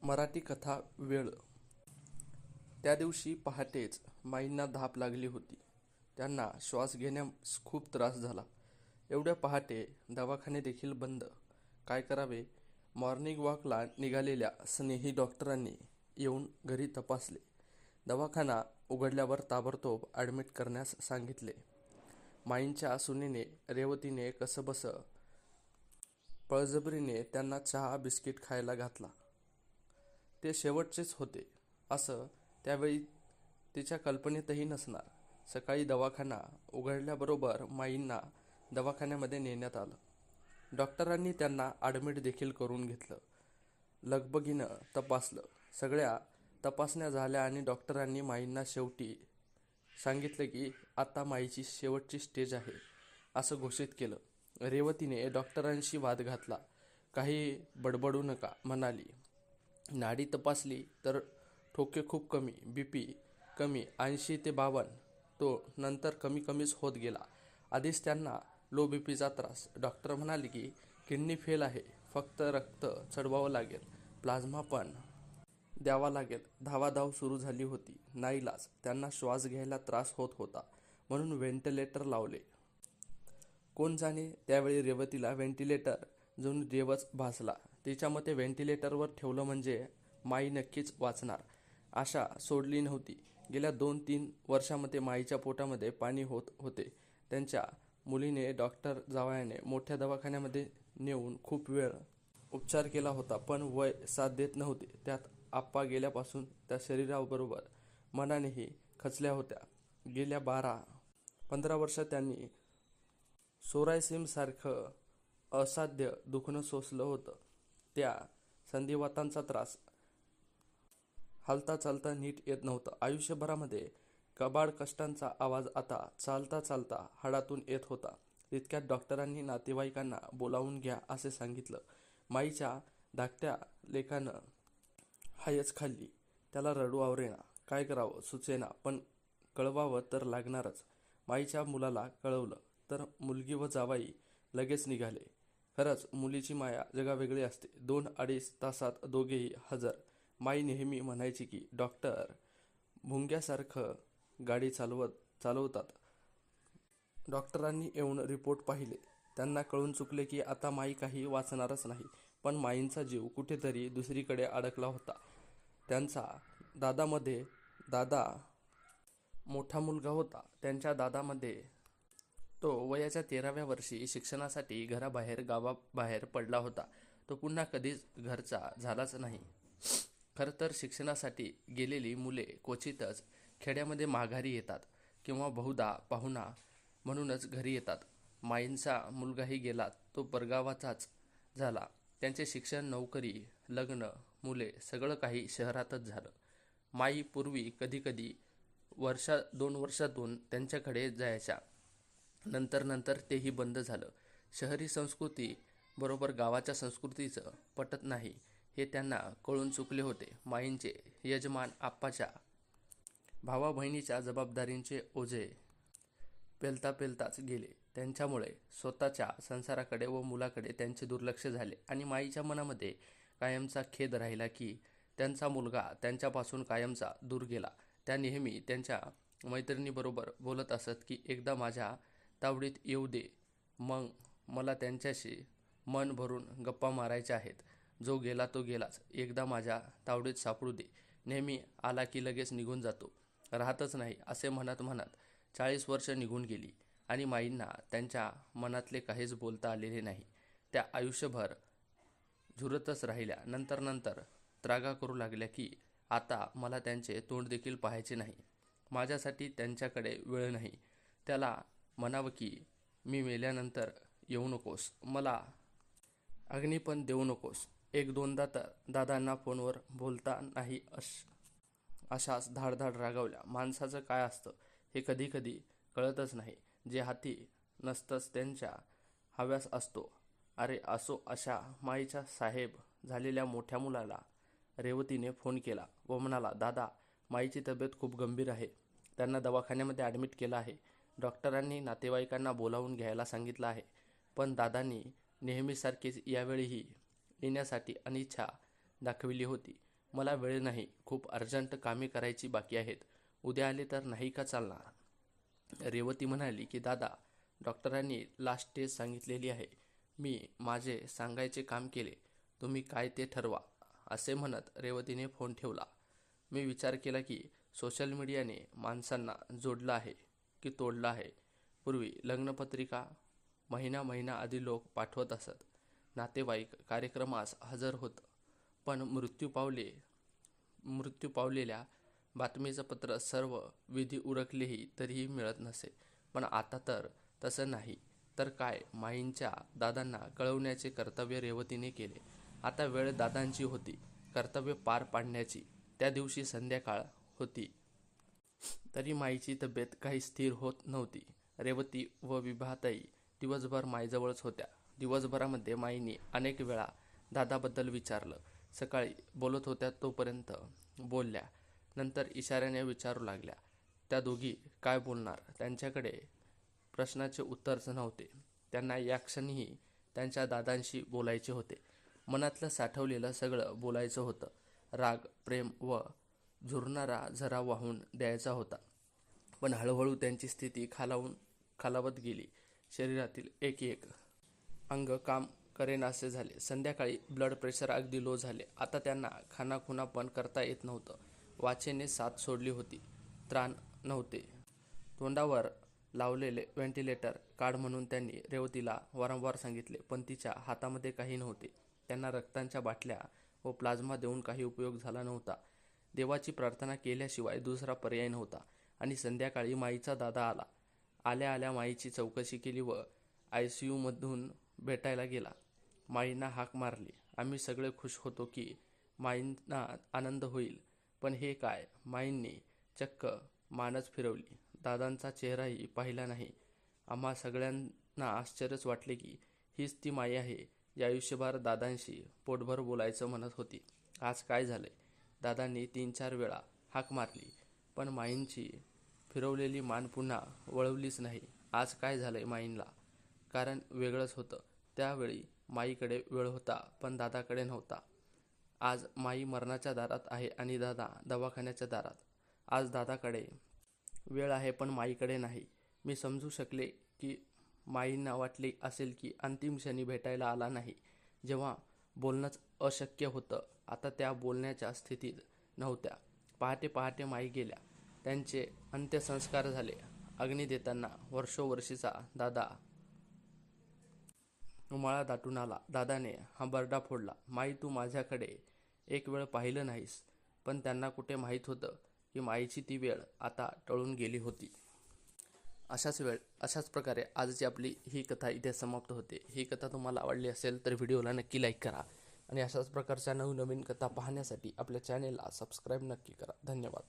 मराठी कथा वेळ. त्या दिवशी पहाटेच माईंना धाप लागली होती. त्यांना श्वास घेण्यास खूप त्रास झाला. एवढ्या पहाटे दवाखाने देखील बंद. काय करावे? मॉर्निंग वॉकला निघालेल्या स्नेही डॉक्टरांनी येऊन घरी तपासले. दवाखाना उघडल्यावर ताबडतोब ॲडमिट करण्यास सांगितले. माईंच्या सुनेने रेवतीने कसंबस बळजबरीने त्यांना चहा बिस्किट खायला घातला. ते शेवटचेच होते असं त्यावेळी तिच्या कल्पनेतही नसणार. सकाळी दवाखाना उघडल्याबरोबर माईंना दवाखान्यामध्ये नेण्यात आलं. डॉक्टरांनी त्यांना ॲडमिट देखील करून घेतलं. लगबगीनं तपासलं. सगळ्या तपासण्या झाल्या आणि डॉक्टरांनी माईंना शेवटी सांगितलं की आता माईची शेवटची स्टेज आहे असं घोषित केलं. रेवतीने डॉक्टरांशी वाद घातला. काही बडबडू नका म्हणाली. नाडी तपासली तर ठोके खूप कमी, बीपी कमी 80 ते 52. तो नंतर कमीच होत गेला. आधीच त्यांना लो बीपीचा त्रास. डॉक्टर म्हणाले की किडनी फेल आहे, फक्त रक्त चढवावं लागेल, प्लाझ्मा पण द्यावा लागेल. धावाधाव सुरू झाली होती. नाईलाज त्यांना श्वास घ्यायला त्रास होत होता म्हणून व्हेंटिलेटर लावले. कोण जाणे त्यावेळी रेवतीला व्हेंटिलेटर जणू देवच भासला. तिच्या मते व्हेंटिलेटरवर ठेवलं म्हणजे माई नक्कीच वाचणार. आशा सोडली नव्हती. गेल्या 2-3 वर्षांमध्ये माईच्या पोटामध्ये पाणी होत होते. त्यांच्या मुलीने डॉक्टर जावयाने मोठ्या दवाखान्यामध्ये नेऊन खूप वेळ उपचार केला होता, पण वय साथ देत नव्हते. त्यात आप्पा गेल्यापासून त्या शरीराबरोबर मनानेही खचल्या होत्या. गेल्या 12-15 वर्षात त्यांनी सोरायसिससारखं असाध्य दुखणं सोसलं होतं. त्या संधिवातांचा त्रास. हालता चालता नीट येत नव्हतं. आयुष्यभरामध्ये कबाड कष्टांचा आवाज आता चालता चालता हाडातून येत होता. तितक्यात डॉक्टरांनी नातेवाईकांना बोलावून घ्या असे सांगितलं. माईच्या धाकट्या लेकानं हायच खाल्ली. त्याला रडू आवरेना. काय करावं सुचेना, पण कळवावं तर लागणारच. माईच्या मुलाला कळवलं तर मुलगी व जावाई लगेच निघाले. खरंच मुलीची माया जगावेगळी असते. 2-2.5 तासात दोघेही हजर. माई नेहमी म्हणायची की डॉक्टर भुंग्यासारखं गाडी चालवतात. डॉक्टरांनी येऊन रिपोर्ट पाहिले. त्यांना कळून चुकले की आता माई काही वाचणारच नाही. पण माईंचा जीव कुठेतरी दुसरीकडे अडकला होता. त्यांचा दादामध्ये दादा मोठा मुलगा होता. त्यांच्या दादामध्ये तो वयाच्या 13व्या वर्षी शिक्षणासाठी घराबाहेर गावाबाहेर पडला होता. तो पुन्हा कधीच घरचा झालाच नाही. खरं तर शिक्षणासाठी गेलेली मुले क्वचितच खेड्यामध्ये माघारी येतात किंवा बहुधा पाहुणा म्हणूनच घरी येतात. माईंचा मुलगाही गेला. तो परगावाचाच झाला. त्यांचे शिक्षण, नोकरी, लग्न, मुले सगळं काही शहरातच झालं. माई पूर्वी कधी 1-2 वर्षातून त्यांच्याकडे जायच्या. नंतर तेही बंद झालं. शहरी संस्कृती बरोबर गावाच्या संस्कृतीचं पटत नाही हे त्यांना कळून चुकले होते. माईंचे यजमान आप्पाच्या भावा बहिणीच्या जबाबदारींचे ओझे पेलताच गेले. त्यांच्यामुळे स्वतःच्या संसाराकडे व मुलाकडे त्यांचे दुर्लक्ष झाले आणि माईच्या मनामध्ये कायमचा खेद राहिला की त्यांचा मुलगा त्यांच्यापासून कायमचा दूर गेला. त्या नेहमी त्यांच्या मैत्रिणीबरोबर बोलत असत की एकदा माझ्या तावडीत येऊ दे, मग मला त्यांच्याशी मन भरून गप्पा मारायच्या आहेत. जो गेला तो गेलाच, एकदा माझ्या तावडीत सापडू दे. नेहमी आला की लगेच निघून जातो, राहतच नाही असे म्हणत 40 वर्ष निघून गेली आणि माईंना त्यांच्या मनातले काहीच बोलता आलेले नाही. त्या आयुष्यभर झुरतच राहिल्या. नंतर त्रागा करू लागल्या की आता मला त्यांचे तोंड देखील पाहायचे नाही. माझ्यासाठी त्यांच्याकडे वेळ नाही. त्याला म्हणावं की मी मेल्यानंतर येऊ नकोस, मला अग्नी पण देऊ नकोस. 1-2दा तर दादांना फोनवर बोलता नाही अशाच धाड रागावल्या. माणसाचं काय असतं हे कधी कळतच नाही. जे हाती नसतंच त्यांच्या हव्यास असतो. अरे असो. अशा माईच्या साहेब झालेल्या मोठ्या मुलाला रेवतीने फोन केला व म्हणाला, दादा, माईची तब्येत खूप गंभीर आहे. त्यांना दवाखान्यामध्ये ॲडमिट केलं आहे. डॉक्टरांनी नातेवाईकांना बोलावून घ्यायला सांगितलं आहे. पण दादांनी नेहमीसारखीच यावेळीही येण्यासाठी अनिच्छा दाखविली होती. मला वेळ नाही, खूप अर्जंट कामे करायची बाकी आहेत. उद्या आले तर नाही का चालणार? रेवती म्हणाली की दादा, डॉक्टरांनी लास्ट स्टेज सांगितलेली आहे. मी माझे सांगायचे काम केले, तुम्ही काय ते ठरवा. असे म्हणत रेवतीने फोन ठेवला. मी विचार केला की सोशल मीडियाने माणसांना जोडलं आहे की तोडलं आहे. पूर्वी लग्नपत्रिका महिना आधी लोक पाठवत असत. नातेवाईक कार्यक्रमास हजर होत, पण मृत्यू पावलेल्या बातमीचं पत्र सर्व विधी उरकलेही तरीही मिळत नसे. पण आता तर तसं नाही. तर काय, माईंच्या दादांना कळवण्याचे कर्तव्य रेवतीने केले. आता वेळ दादांची होती कर्तव्य पार पाडण्याची. त्या दिवशी संध्याकाळ होती, तरी माईची तब्येत काही स्थिर होत नव्हती. रेवती व विभाताई दिवसभर माईजवळच होत्या. दिवसभरामध्ये माईंनी अनेक वेळा दादाबद्दल विचारलं. सकाळी बोलत होत्या तोपर्यंत बोलल्या, नंतर इशाऱ्याने विचारू लागल्या. त्या दोघी काय बोलणार? त्यांच्याकडे प्रश्नाचे उत्तरच नव्हते. त्यांना या क्षणीही त्यांच्या दादांशी बोलायचे होते. मनातलं साठवलेलं सगळं बोलायचं होतं. राग, प्रेम व झुरणारा झरा वाहून द्यायचा होता. पण हळूहळू त्यांची स्थिती खालावत गेली. शरीरातील एक अंग काम करेनासे झाले. संध्याकाळी ब्लड प्रेशर अगदी लो झाले. आता त्यांना खाणाखुणा पण करता येत नव्हतं. वाचेने साथ सोडली होती. त्राण नव्हते. तोंडावर लावलेले व्हेंटिलेटर काढ म्हणून त्यांनी रेवतीला वारंवार सांगितले, पण तिच्या हातामध्ये काही नव्हते. त्यांना रक्तांच्या बाटल्या व प्लाझ्मा देऊन काही उपयोग झाला नव्हता. देवाची प्रार्थना केल्याशिवाय दुसरा पर्याय नव्हता. आणि संध्याकाळी माईचा दादा आला. आल्या आल्या माईची चौकशी केली व ICUमधून भेटायला गेला. माईंना हाक मारली. आम्ही सगळे खुश होतो की माईंना आनंद होईल, पण हे काय? माईंनी चक्क मानच फिरवली. दादांचा चेहराही पाहिला नाही. आम्हा सगळ्यांना आश्चर्यच वाटले की हीच ती माई आहे जी आयुष्यभर दादांशी पोटभर बोलायचं म्हणत होती. आज काय झालंय? दादांनी 3-4 वेळा हाक मारली, पण माईंची फिरवलेली मान पुन्हा वळवलीच नाही. आज काय झालंय माईंला? कारण वेगळंच होतं. त्यावेळी माईकडे वेळ होता, पण दादाकडे नव्हता. आज माई मरणाच्या दारात आहे आणि दादा दवाखान्याच्या दारात. आज दादाकडे वेळ आहे, पण माईकडे नाही. मी समजू शकले की माईंना वाटले असेल की अंतिम क्षणी भेटायला आला नाही, जेव्हा बोलणंच अशक्य होतं. आता त्या बोलण्याच्या स्थितीत नव्हत्या. पहाटे माई गेल्या. त्यांचे अंत्यसंस्कार झाले. अग्नी देताना वर्षोवर्षीचा दादा उमाळा दाटून आला. दादाने हंबरडा फोडला. माई, तू माझ्याकडे एक वेळ पाहिलं नाहीस. पण त्यांना कुठे माहीत होतं की माईची ती वेळ आता टळून गेली होती. अशाच प्रकारे आजची आपली ही कथा इथे समाप्त होते. ही कथा तुम्हाला आवडली असेल तर व्हिडिओला नक्की लाईक करा आणि अशाच प्रकारच्या नवनवीन कथा पाहण्यासाठी आपल्या चॅनेलला सबस्क्राईब नक्की करा. धन्यवाद.